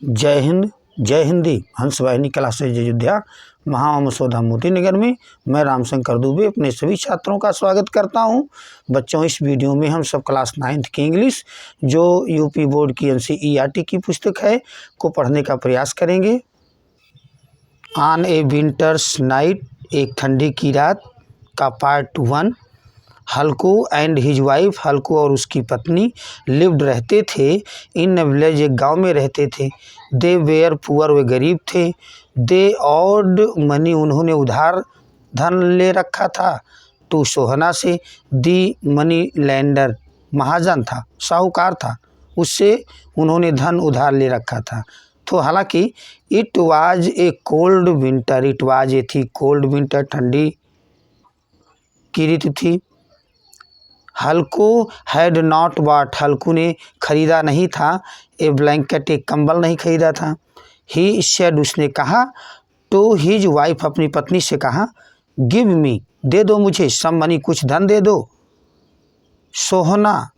जय हिंद, जय हिंदी। हंस वाहिनी क्लासेज अयोध्या महामसोधा मोती नगर में मैं रामशंकर दुबे अपने सभी छात्रों का स्वागत करता हूं। बच्चों, इस वीडियो में हम सब क्लास 9th की इंग्लिश जो यूपी बोर्ड की NCERT की पुस्तक है को पढ़ने का प्रयास करेंगे। ऑन ए विंटर्स नाइट, एक ठंडी की रात का part 1। Halku and his wife, Halku और उसकी पत्नी लिव्ड रहते थे इन विलेज, एक गांव में रहते थे। दे वेयर पुअर, वे गरीब थे। दे ऑड मनी, उन्होंने उधार धन ले रखा था। टू सोहना से। दी मनी लैंडर, महाजन था, साहूकार था, उससे उन्होंने धन उधार ले रखा था। तो हालांकि it was a cold winter, it was a थी कोल्ड विंटर, ठंडी की ऋतु थी। हल्कू हैड नॉट बॉट, हल्कू ने खरीदा नहीं था। ए ब्लैंकेट, एक कंबल नहीं खरीदा था। ही सेड, उसने कहा। टू हिज वाइफ, अपनी पत्नी से कहा। गिव मी, दे दो मुझे। सम मनी, कुछ धन दे दो। सोहना,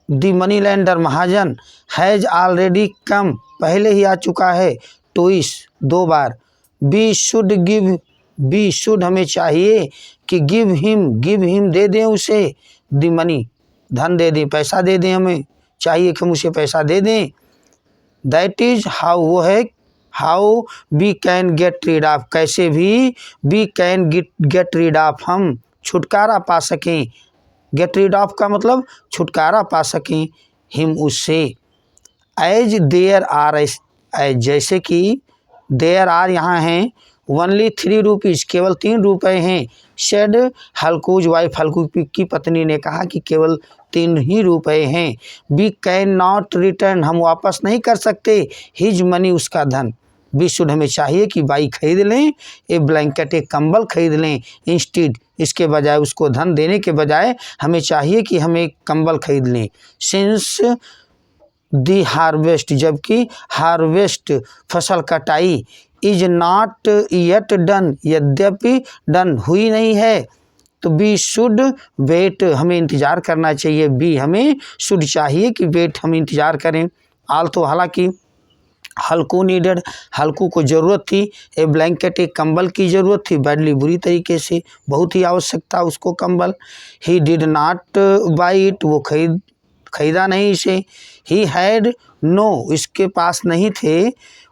दी मनी लैंडर, महाजन। हैज ऑलरेडी कम, पहले ही आ चुका है। ट्विस, दो बार। We should give, we should, हमें चाहिए कि गिव हिम, दे दें उसे। दी मनी, धन दे दें, पैसा दे दें, हमें चाहिए कि हम उसे पैसा दे दें। दैट इज हाउ, वो है how we can get rid of, कैसे भी we can get rid of, हम छुटकारा पा सकें। गेट रीड ऑफ का मतलब छुटकारा पा सकें, हिम, उससे। एज देयर आर, जैसे कि देयर आर, यहाँ हैं ओनली 3 रुपीज़, केवल 3 रुपये हैं। शेड हल्कूज वाइफ, हल्कू की पत्नी ने कहा कि केवल 3 ही रुपये हैं। वी कैन नॉट रिटर्न, हम वापस नहीं कर सकते। हिज मनी, उसका धन। वी शुड, हमें चाहिए कि बाई खरीद लें। ए ब्लैंकेट, एक कंबल खरीद लें। इंस्टीड, इसके बजाय, उसको धन देने के बजाय हमें चाहिए कि हम एक कंबल खरीद लें। सिंस दी हार्वेस्ट, जबकि हार्वेस्ट, फसल कटाई, इज नॉट येट डन, यद्यपि डन, हुई नहीं है। तो बी शुड वेट, हमें इंतज़ार करना चाहिए। बी, हमें शुड, चाहिए कि वेट, हम इंतज़ार करें। आल, तो हालांकि। हल्कू नीडेड, हल्कू को ज़रूरत थी। ए ब्लैंकेट, एक कंबल की ज़रूरत थी। बैडली, बुरी तरीके से, बहुत ही आवश्यकता उसको कंबल। He did not by it, वो खरीदा नहीं इसे। ही हैड नो, इसके पास नहीं थे।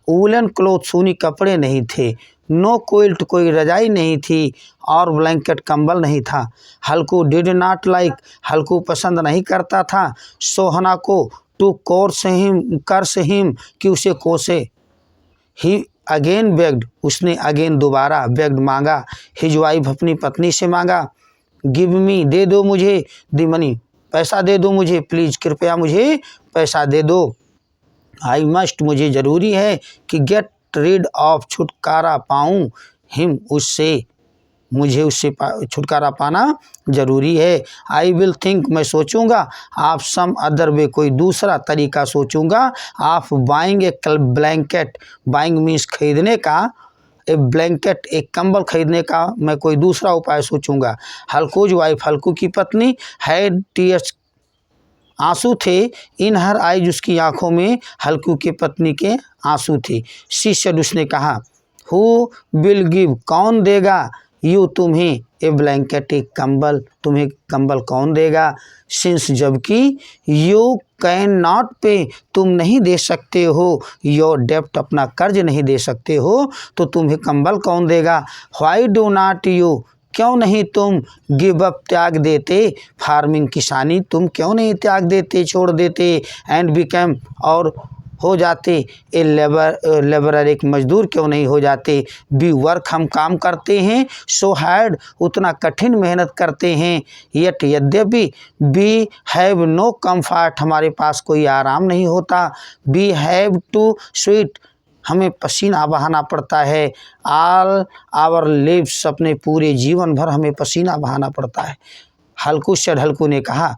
वूलन क्लोथ, ऊनी कपड़े नहीं थे। नो क्विल्ट, कोई रजाई नहीं थी। और ब्लैंकेट, कंबल नहीं था। Halku did not like, Halku पसंद नहीं करता था। सोहना को to curse him, curse him, कि उसे कोसे। ही अगेन बेग्ड, उसने अगेन, दोबारा, बेग्ड, मांगा। हिज वाइफ, अपनी पत्नी से मांगा। गिव मी, दे दो मुझे। दी मनी, पैसा दे दो मुझे, प्लीज़, कृपया मुझे पैसा दे दो। आई मस्ट, मुझे ज़रूरी है कि गेट रीड ऑफ, छुटकारा पाऊँ। हिम, उससे, मुझे उससे छुटकारा पाना ज़रूरी है। आई विल थिंक, मैं सोचूंगा। आप सम अदर वे, कोई दूसरा तरीका सोचूंगा। आप बाइंग ए ब्लैंकेट, बाइंग मीन्स खरीदने का, ए ब्लैंकेट, एक कंबल खरीदने का मैं कोई दूसरा उपाय सोचूंगा। हल्कूज वाइफ, हल्कू की पत्नी। हैड टीयर्स, आंसू थे। इन हर आइज, उसकी आंखों में, हल्कू के पत्नी के आंसू थे। शी सेड, उसने कहा। हु विल गिव, कौन देगा। यू, तुम्हें। ए ब्लैंकेट, एक कंबल, तुम्हें कंबल कौन देगा। सिंस, जबकि। यू कैन नॉट पे, तुम नहीं दे सकते हो। योर डेप्ट, अपना कर्ज नहीं दे सकते हो, तो तुम्हें कंबल कौन देगा। व्हाई डू नॉट यू, क्यों नहीं तुम। गिव अप, त्याग देते। फार्मिंग, किसानी, तुम क्यों नहीं त्याग देते, छोड़ देते। एंड बिकम, और हो जाते। ए लेबरर, एक मजदूर क्यों नहीं हो जाते। बी वर्क, हम काम करते हैं। सो हार्ड, उतना कठिन मेहनत करते हैं। येट, यद्यपि। बी हैव नो कम्फर्ट, हमारे पास कोई आराम नहीं होता। बी हैव टू स्वीट, हमें पसीना बहाना पड़ता है। ऑल आवर लिव्स, अपने पूरे जीवन भर हमें पसीना बहाना पड़ता है। हल्कू सेड, हल्कू ने कहा।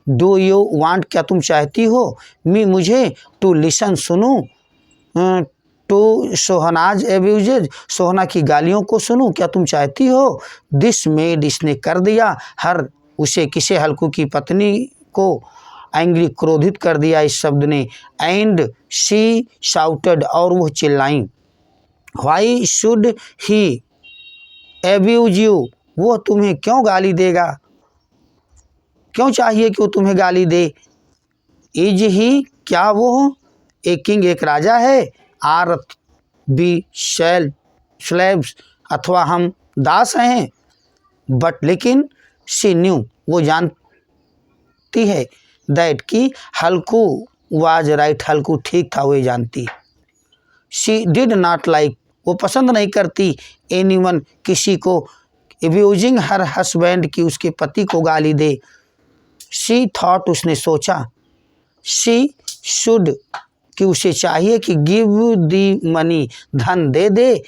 डू यू वांट, क्या तुम चाहती हो। मी, मुझे। टू लिसन, सुनूं। टू सोहनाज एब्यूजेज, सोहना की गालियों को सुनूं, क्या तुम चाहती हो। दिस मेड, इसने कर दिया। हर, उसे, किसे, हल्कू की पत्नी को। एंग्री क्रोधित कर दिया इस शब्द ने। एंड शी शाउटेड और वो चिल्लाई। Why should he abuse you, वो तुम्हें क्यों गाली देगा, क्यों चाहिए कि वो तुम्हें गाली दे। इज ही, क्या वो ए किंग, एक राजा है। आर बी स्लेव्स, अथवा हम दास हैं। बट लेकिन शी न्यू, वो जानती है। दैट की हल्कू वाज राइट, हल्कू ठीक था, वो जानती। शी डिड नॉट लाइक, वो पसंद नहीं करती। एनीवन, किसी को। एब्यूजिंग हर हस्बैंड, की उसके पति को गाली दे। शी थॉट, उसने सोचा। शी शुड, कि उसे चाहिए कि गिव दी मनी, धन दे दे।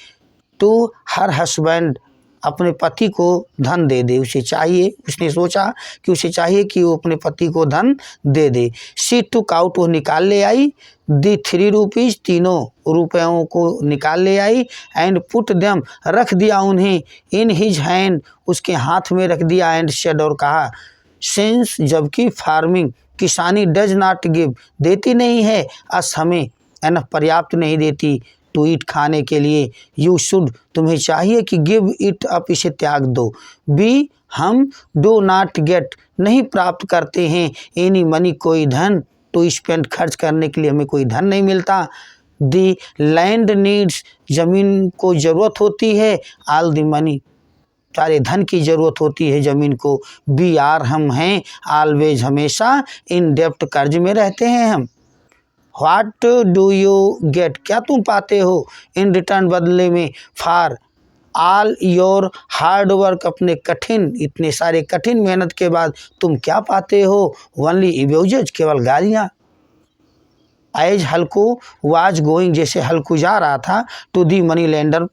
टू हर हस्बैंड, अपने पति को धन दे दे, उसे चाहिए, उसने सोचा कि उसे चाहिए कि वो अपने पति को धन दे दे। शी टुक आउट, वो निकाल ले आई। दी 3 रुपीज़, 3 रुपयों को निकाल ले आई। एंड पुट देम, रख दिया उन्हें। इन हिज हैंड, उसके हाथ में रख दिया। एंड शेड, और कहा। सिंस, जबकि फार्मिंग, किसानी, डज नॉट गिव, देती नहीं है। अस, हमें, एनफ, पर्याप्त नहीं देती। टू ईट, खाने के लिए। यू शुड, तुम्हें चाहिए कि गिव इट अप, इसे त्याग दो। बी, हम, डू नॉट गेट, नहीं प्राप्त करते हैं। एनी मनी, कोई धन। टू स्पेंड, खर्च करने के लिए हमें कोई धन नहीं मिलता। दी लैंड नीड्स, जमीन को ज़रूरत होती है। ऑल द मनी, सारे धन की ज़रूरत होती है ज़मीन को। बी आर, हम हैं। ऑलवेज, हमेशा। इन डेप्ट, कर्ज में रहते हैं हम। व्हाट डू यू गेट, क्या तुम पाते हो। इन रिटर्न, बदले में। For all your hard work, अपने कठिन, इतने सारे कठिन मेहनत के बाद तुम क्या पाते हो। ओनली एब्यूजेज, केवल गालियाँ। एज हल्कू वाज गोइंग, जैसे हल्कू जा रहा था। टू दी मनी लेंडर,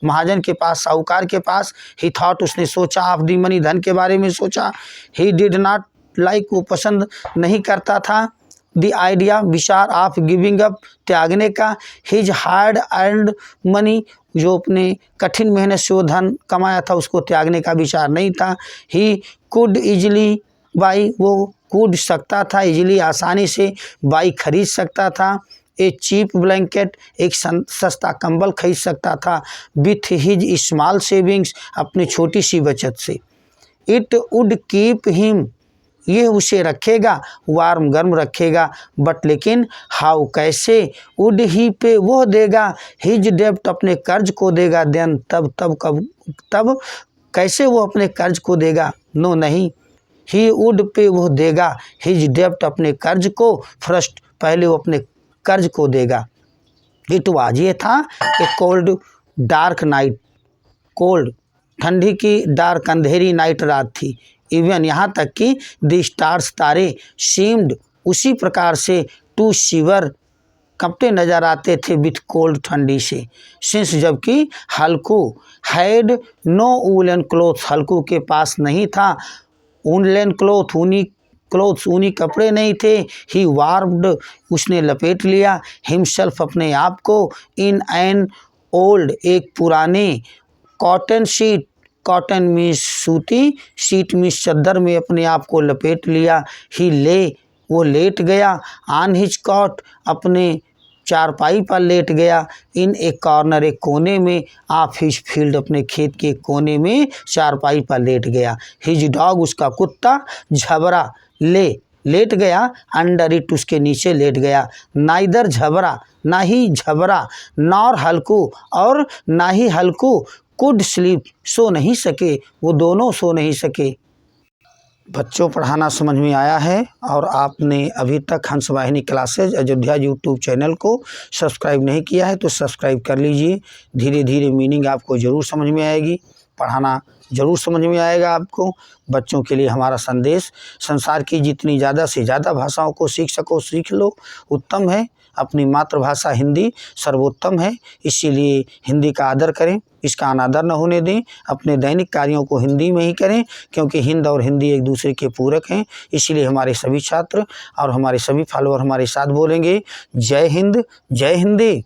महाजन के पास, साहूकार के पास। ही थॉट, उसने सोचा। ऑफ दी मनी, धन के बारे में सोचा। ही डिड नॉट लाइक, वो पसंद नहीं करता था। द आइडिया, विचार। ऑफ गिविंग अप, त्यागने का। हिज हार्ड अर्नड मनी, जो अपने कठिन मेहनत से वो धन कमाया था, उसको त्यागने का विचार नहीं था। ही कुड इजली बाई, वो कूद सकता था, इजली, आसानी से। बाई, खरीद सकता था। ए चीप ब्लैंकेट, एक सस्ता कंबल खरीद सकता था। विथ हिज स्मॉल सेविंग्स, अपनी छोटी सी बचत से। इट वुड कीप हिम, ये उसे रखेगा। वार्म, गर्म रखेगा। बट लेकिन, हाउ, कैसे। वुड ही पे, वो देगा। हिज डेब्ट, अपने कर्ज को देगा। देन, तब कैसे वो अपने कर्ज को देगा। नो, नहीं। ही वुड पे, वो देगा। हिज डेब्ट, अपने कर्ज को। फर्स्ट, पहले वो अपने कर्ज को देगा। इट वाज, ये था। ए कोल्ड डार्क नाइट, कोल्ड, ठंडी की, डार्क, अंधेरी, नाइट, रात थी। इवन, यहाँ तक कि द स्टार्स, तारे। सीम्ड, उसी प्रकार से। टू शिवर, कपटे नजर आते थे। विथ कोल्ड, ठंडी से। सिंस, जबकि हल्कू हैड नो वूलन क्लोथ, हल्कू के पास नहीं था वूलन क्लोथ, ऊनी कपड़े नहीं थे। ही वार्म्ड, उसने लपेट लिया। हिमसेल्फ, अपने आप को। इन एन ओल्ड, एक पुराने। कॉटन शीट, कॉटन मीन्स सूती, शीट मीन्स चादर में अपने आप को लपेट लिया। ही ले, वो लेट गया। ऑन हिज कॉट, अपने चारपाई पर लेट गया। इन एक कॉर्नर, एक कोने में। ऑफ हिज फील्ड, अपने खेत के कोने में चारपाई पर लेट गया। हिज डॉग, उसका कुत्ता। झबरा, लेट गया। अंडर इट, उसके नीचे लेट गया। नाइदर, झबरा, ना ही झबरा। नॉर हल्कू, और ना ही हल्कू। कुड स्लीप, सो नहीं सके, वो दोनों सो नहीं सके। बच्चों, पढ़ाना समझ में आया है। और आपने अभी तक हंस वाहिनी क्लासेज अयोध्या यूट्यूब चैनल को सब्सक्राइब नहीं किया है तो सब्सक्राइब कर लीजिए। धीरे धीरे मीनिंग आपको ज़रूर समझ में आएगी, पढ़ाना ज़रूर समझ में आएगा आपको। बच्चों के लिए हमारा संदेश, संसार की जितनी ज़्यादा से ज़्यादा भाषाओं को सीख सको सीख लो, उत्तम है। अपनी मातृभाषा हिंदी सर्वोत्तम है, इसीलिए हिंदी का आदर करें, इसका अनादर न होने दें। अपने दैनिक कार्यों को हिंदी में ही करें, क्योंकि हिंद और हिंदी एक दूसरे के पूरक हैं। इसीलिए हमारे सभी छात्र और हमारे सभी फॉलोअर हमारे साथ बोलेंगे, जय हिंद, जय हिंदी।